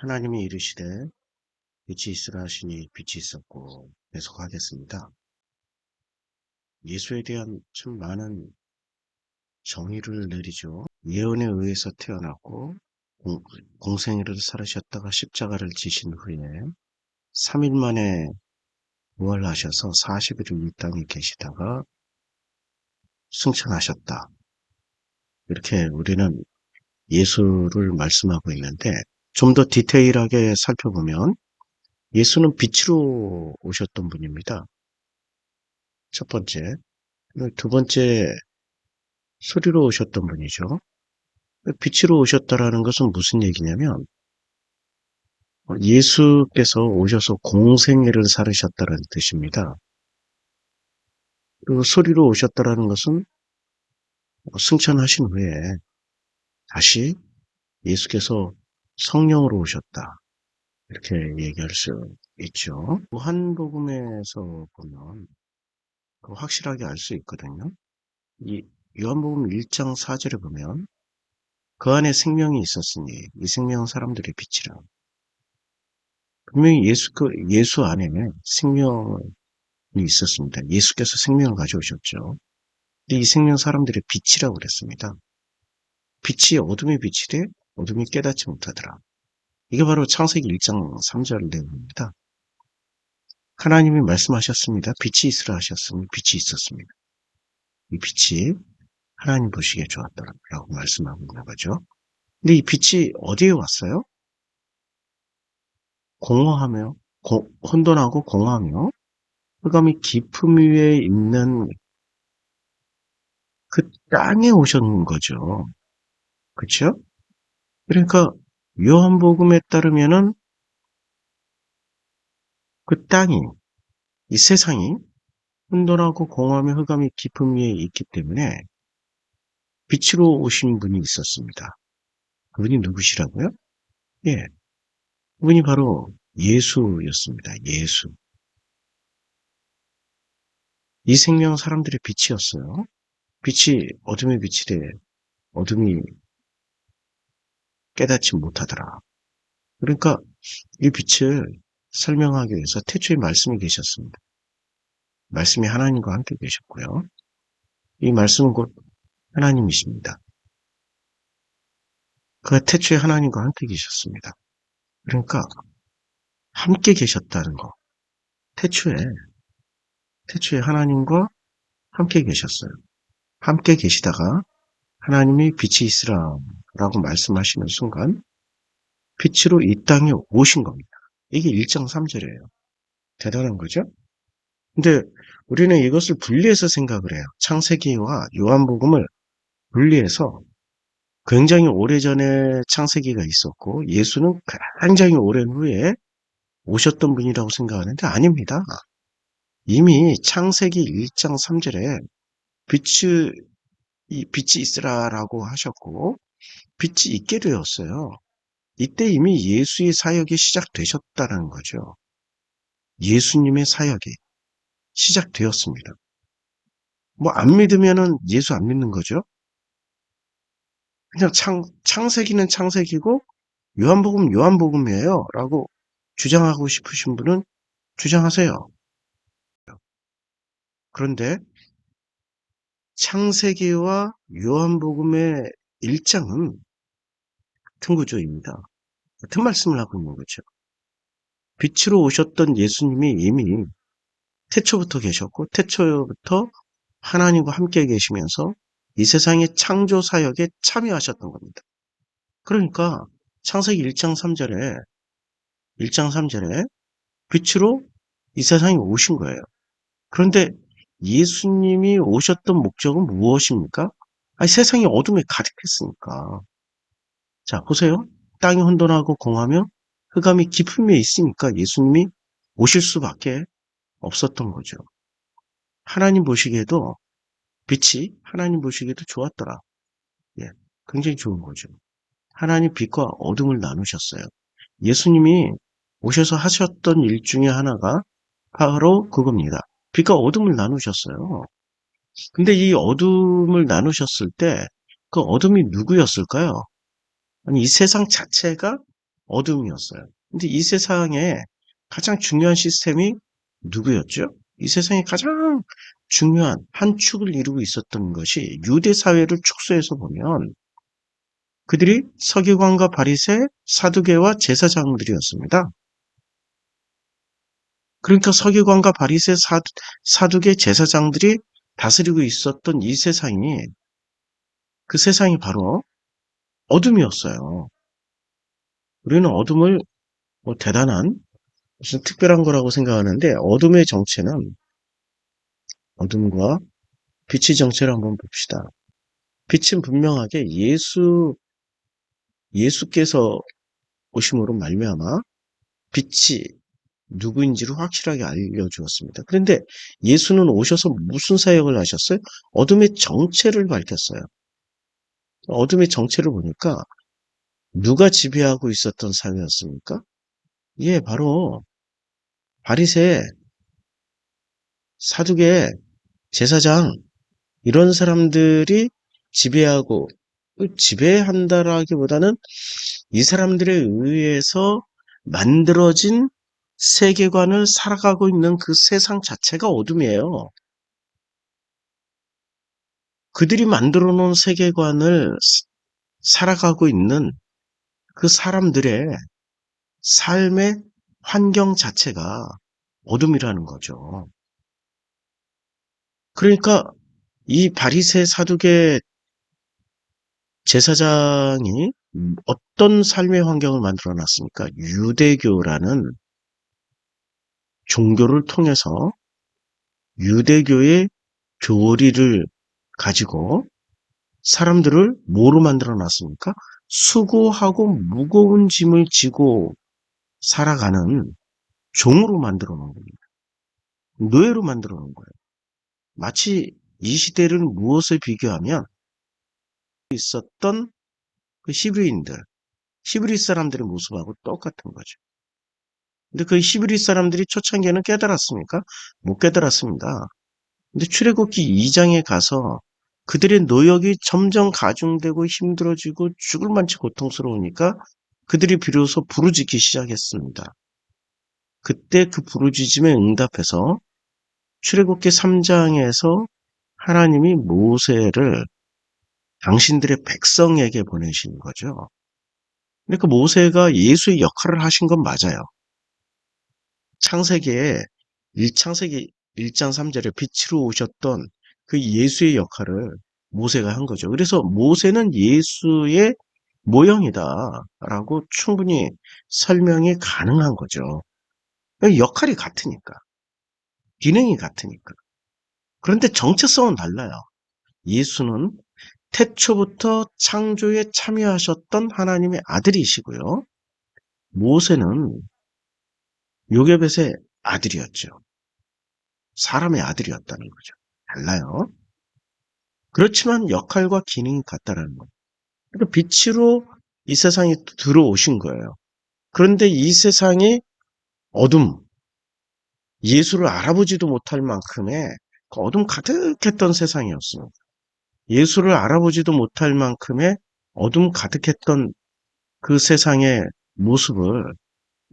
하나님이 이르시되 빛이 있으라 하시니 빛이 있었고 계속하겠습니다. 예수에 대한 참 많은 정의를 내리죠. 예언에 의해서 태어났고 공생애를 살으셨다가 십자가를 지신 후에 3일 만에 부활하셔서 40일을 이 땅에 계시다가 승천하셨다. 이렇게 우리는 예수를 말씀하고 있는데 좀 더 디테일하게 살펴보면 예수는 빛으로 오셨던 분입니다. 첫 번째. 두 번째, 소리로 오셨던 분이죠. 빛으로 오셨다라는 것은 무슨 얘기냐면 예수께서 오셔서 공생애를 살으셨다는 뜻입니다. 그리고 소리로 오셨다라는 것은 승천하신 후에 다시 예수께서 성령으로 오셨다. 이렇게 얘기할 수 있죠. 요한복음에서 보면 확실하게 알 수 있거든요. 이 요한복음 1장 4절에 보면 그 안에 생명이 있었으니 이 생명은 사람들의 빛이라. 분명히 예수 안에 생명이 있었습니다. 예수께서 생명을 가져오셨죠. 근데 이 생명 사람들의 빛이라고 그랬습니다. 빛이 어둠의 빛이래 어둠이 깨닫지 못하더라. 이게 바로 창세기 1장 3절 내용입니다. 하나님이 말씀하셨습니다. 빛이 있으라 하셨으니 빛이 있었습니다. 이 빛이 하나님 보시기에 좋았더라라고 말씀하고 있는 거죠. 근데 이 빛이 어디에 왔어요? 공허하며 혼돈하고 공허하며 흑암이 깊음 위에 있는 그 땅에 오셨는 거죠. 그렇죠? 그러니까 요한복음에 따르면은 그 땅이 이 세상이 혼돈하고 공허하며 흑암이 깊음 위에 있기 때문에 빛으로 오신 분이 있었습니다. 그분이 누구시라고요? 예, 그분이 바로 예수였습니다. 예수. 이 생명은 사람들의 빛이었어요. 빛이 어둠의 빛이래 어둠이 깨닫지 못하더라. 그러니까 이 빛을 설명하기 위해서 태초에 말씀이 계셨습니다. 말씀이 하나님과 함께 계셨고요. 이 말씀은 곧 하나님이십니다. 그 태초에 하나님과 함께 계셨습니다. 그러니까 함께 계셨다는 거. 태초에 하나님과 함께 계셨어요. 함께 계시다가 하나님이 빛이 있으라라고 말씀하시는 순간 빛으로 이 땅에 오신 겁니다. 이게 1장 3절이에요. 대단한 거죠? 근데 우리는 이것을 분리해서 생각을 해요. 창세기와 요한복음을 분리해서 굉장히 오래전에 창세기가 있었고 예수는 굉장히 오랜 후에 오셨던 분이라고 생각하는데 아닙니다. 이미 창세기 1장 3절에 빛이 있으라라고 하셨고 빛이 있게 되었어요. 이때 이미 예수의 사역이 시작되셨다는 거죠. 예수님의 사역이 시작되었습니다. 뭐 안 믿으면은 예수 안 믿는 거죠. 그냥 창세기는 창세기고 요한복음 요한복음이에요 라고 주장하고 싶으신 분은 주장하세요. 그런데 창세기와 요한복음의 1장은 같은 구조입니다. 같은 말씀을 하고 있는 거죠. 빛으로 오셨던 예수님이 이미 태초부터 계셨고 태초부터 하나님과 함께 계시면서 이 세상의 창조 사역에 참여하셨던 겁니다. 그러니까 창세기 1장 3절에 빛으로 이 세상에 오신 거예요. 그런데 예수님이 오셨던 목적은 무엇입니까? 아니, 세상이 어둠에 가득했으니까. 자, 보세요. 땅이 혼돈하고 공하며 흑암이 깊은 위에 있으니까 예수님이 오실 수밖에 없었던 거죠. 하나님 보시기에도 빛이 하나님 보시기에도 좋았더라. 예, 굉장히 좋은 거죠. 하나님 빛과 어둠을 나누셨어요. 예수님이 오셔서 하셨던 일 중에 하나가 바로 그겁니다. 빛과 어둠을 나누셨어요. 근데 이 어둠을 나누셨을 때 그 어둠이 누구였을까요? 아니, 이 세상 자체가 어둠이었어요. 근데 이 세상에 가장 중요한 시스템이 누구였죠? 이 세상에 가장 중요한 한 축을 이루고 있었던 것이 유대 사회를 축소해서 보면 그들이 서기관과 바리새, 사두개와 제사장들이었습니다. 그러니까 서기관과 바리새, 사두개, 제사장들이 다스리고 있었던 이 세상이 그 세상이 바로 어둠이었어요. 우리는 어둠을 뭐 대단한 무슨 특별한 거라고 생각하는데 어둠의 정체는 어둠과 빛의 정체를 한번 봅시다. 빛은 분명하게 예수께서 오심으로 말미암아 빛이 누구인지를 확실하게 알려주었습니다. 그런데 예수는 오셔서 무슨 사역을 하셨어요? 어둠의 정체를 밝혔어요. 어둠의 정체를 보니까 누가 지배하고 있었던 사회였습니까? 예, 바로 바리새, 사두개, 제사장 이런 사람들이 지배하고 지배한다라기보다는 이 사람들에 의해서 만들어진 세계관을 살아가고 있는 그 세상 자체가 어둠이에요. 그들이 만들어 놓은 세계관을 살아가고 있는 그 사람들의 삶의 환경 자체가 어둠이라는 거죠. 그러니까 이 바리새 사두개 제사장이 어떤 삶의 환경을 만들어 놨습니까? 유대교라는 종교를 통해서 유대교의 교리를 가지고 사람들을 뭐로 만들어 놨습니까? 수고하고 무거운 짐을 지고 살아가는 종으로 만들어 놓은 겁니다. 노예로 만들어 놓은 거예요. 마치 이 시대를 무엇에 비교하면 있었던 그 히브리 사람들의 모습하고 똑같은 거죠. 근데 그 히브리 사람들이 초창기에는 깨달았습니까? 못 깨달았습니다. 근데 출애굽기 2장에 가서 그들의 노역이 점점 가중되고 힘들어지고 죽을 만치 고통스러우니까 그들이 비로소 부르짖기 시작했습니다. 그때 그 부르짖음에 응답해서 출애굽기 3장에서 하나님이 모세를 당신들의 백성에게 보내신 거죠. 그러니까 모세가 예수의 역할을 하신 건 맞아요. 창세기 1장 3절에 빛으로 오셨던 그 예수의 역할을 모세가 한 거죠. 그래서 모세는 예수의 모형이다라고 충분히 설명이 가능한 거죠. 역할이 같으니까, 기능이 같으니까. 그런데 정체성은 달라요. 예수는 태초부터 창조에 참여하셨던 하나님의 아들이시고요. 모세는 요게벳의 아들이었죠. 사람의 아들이었다는 거죠. 달라요. 그렇지만 역할과 기능이 같다라는 거예요. 그러니까 빛으로 이 세상에 들어오신 거예요. 그런데 이 세상이 어둠, 예수를 알아보지도 못할 만큼의 그 어둠 가득했던 세상이었습니다. 예수를 알아보지도 못할 만큼의 어둠 가득했던 그 세상의 모습을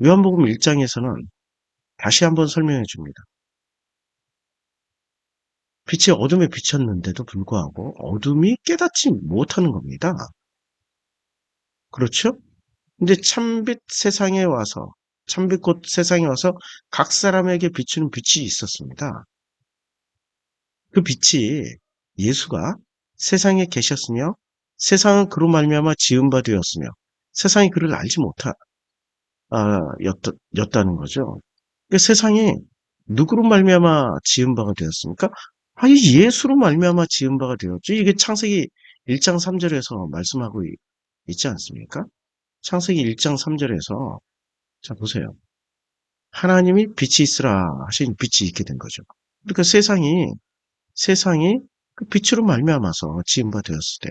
요한복음 1장에서는 다시 한번 설명해 줍니다. 빛이 어둠에 비쳤는데도 불구하고 어둠이 깨닫지 못하는 겁니다. 그렇죠? 근데 참빛꽃 세상에 와서 각 사람에게 비추는 빛이 있었습니다. 그 빛이 예수가 세상에 계셨으며 세상은 그로 말미암아 지은 바 되었으며 세상이 그를 알지 였다는 거죠. 그 세상이 누구로 말미암아 지은 바가 되었습니까? 예수로 말미암아 지은 바가 되었죠. 이게 창세기 1장 3절에서 말씀하고 있지 않습니까? 창세기 1장 3절에서 자 보세요. 하나님이 빛이 있으라 하신 빛이 있게 된 거죠. 그러니까 세상이 그 빛으로 말미암아서 지은 바 되었을 때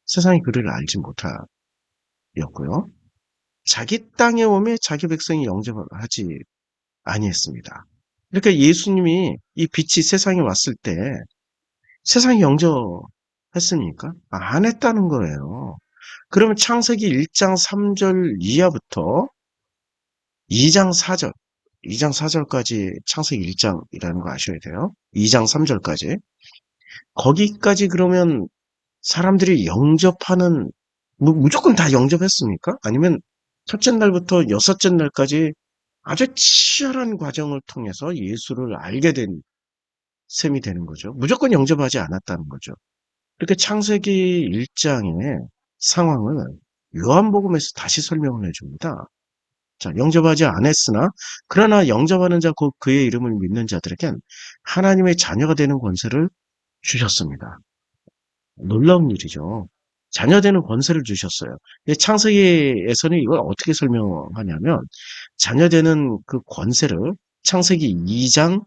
세상이 그를 알지 못하였고요. 자기 땅에 오매 자기 백성이 영접을 하지 아니했습니다. 그러니까 예수님이 이 빛이 세상에 왔을 때 세상이 영접했습니까? 안 했다는 거예요. 그러면 창세기 1장 3절 이하부터 2장 4절, 2장 4절까지 창세기 1장이라는 거 아셔야 돼요. 2장 3절까지. 거기까지 그러면 사람들이 영접하는, 무조건 다 영접했습니까? 아니면 첫째 날부터 여섯째 날까지 아주 치열한 과정을 통해서 예수를 알게 된 셈이 되는 거죠. 무조건 영접하지 않았다는 거죠. 이렇게 창세기 1장의 상황을 요한복음에서 다시 설명을 해줍니다. 자, 영접하지 않았으나 그러나 영접하는 자 곧 그의 이름을 믿는 자들에겐 하나님의 자녀가 되는 권세를 주셨습니다. 놀라운 일이죠. 자녀 되는 권세를 주셨어요. 근데 창세기에서는 이걸 어떻게 설명하냐면 자녀 되는 그 권세를 창세기 2장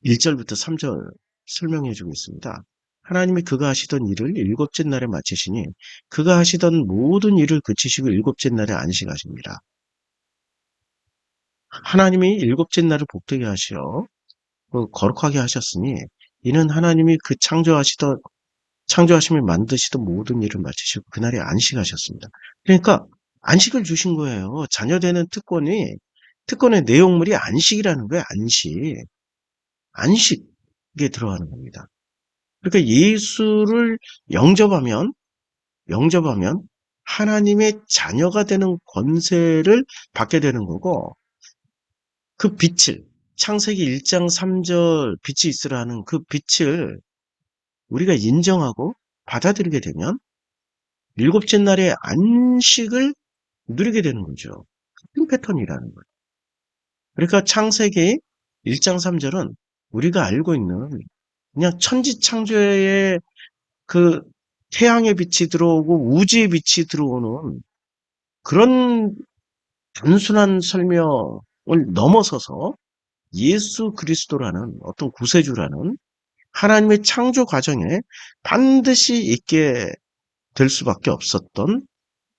1절부터 3절 설명해 주고 있습니다. 하나님이 그가 하시던 일을 일곱째 날에 마치시니 그가 하시던 모든 일을 그치시고 일곱째 날에 안식하십니다. 하나님이 일곱째 날을 복되게 하시어 거룩하게 하셨으니 이는 하나님이 그 창조하심을 만드시던 모든 일을 마치시고 그날에 안식하셨습니다. 그러니까 안식을 주신 거예요. 자녀되는 특권의 내용물이 안식이라는 거예요. 안식에 들어가는 겁니다. 그러니까 예수를 영접하면 하나님의 자녀가 되는 권세를 받게 되는 거고 그 빛을 창세기 1장 3절 빛이 있으라는 그 빛을 우리가 인정하고 받아들이게 되면 일곱째 날의 안식을 누리게 되는 거죠. 같은 패턴이라는 거예요. 그러니까 창세기 1장 3절은 우리가 알고 있는 그냥 천지창조의 그 태양의 빛이 들어오고 우주의 빛이 들어오는 그런 단순한 설명을 넘어서서 예수 그리스도라는 어떤 구세주라는 하나님의 창조 과정에 반드시 있게 될 수밖에 없었던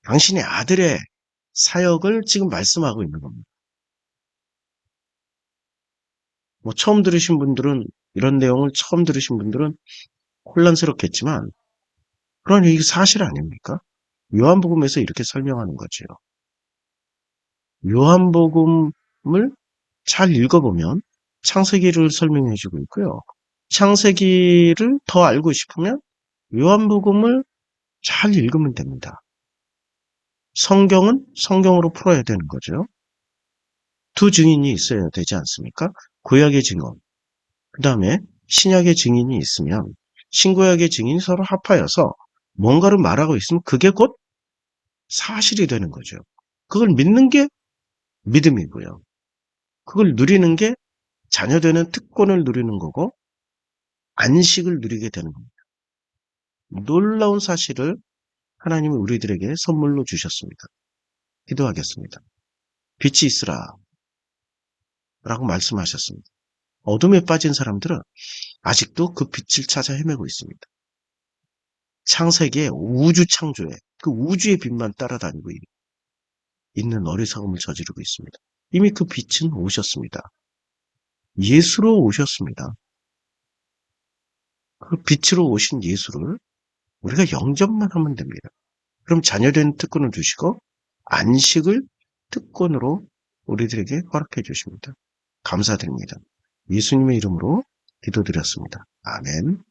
당신의 아들의 사역을 지금 말씀하고 있는 겁니다. 뭐 처음 들으신 분들은 이런 내용을 처음 들으신 분들은 혼란스럽겠지만 그런 이게 사실 아닙니까? 요한복음에서 이렇게 설명하는 거죠. 요한복음을 잘 읽어보면 창세기를 설명해 주고 있고요. 창세기를 더 알고 싶으면 요한복음을 잘 읽으면 됩니다. 성경은 성경으로 풀어야 되는 거죠. 두 증인이 있어야 되지 않습니까? 구약의 증언, 그 다음에 신약의 증인이 있으면 신구약의 증인이 서로 합하여서 뭔가를 말하고 있으면 그게 곧 사실이 되는 거죠. 그걸 믿는 게 믿음이고요. 그걸 누리는 게 자녀되는 특권을 누리는 거고 안식을 누리게 되는 겁니다. 놀라운 사실을 하나님은 우리들에게 선물로 주셨습니다. 기도하겠습니다. 빛이 있으라 라고 말씀하셨습니다. 어둠에 빠진 사람들은 아직도 그 빛을 찾아 헤매고 있습니다. 창세기의 우주 창조에 그 우주의 빛만 따라다니고 있는 어리석음을 저지르고 있습니다. 이미 그 빛은 오셨습니다. 예수로 오셨습니다. 그 빛으로 오신 예수를 우리가 영접만 하면 됩니다. 그럼 자녀된 특권을 주시고 안식을 특권으로 우리들에게 허락해 주십니다. 감사드립니다. 예수님의 이름으로 기도드렸습니다. 아멘.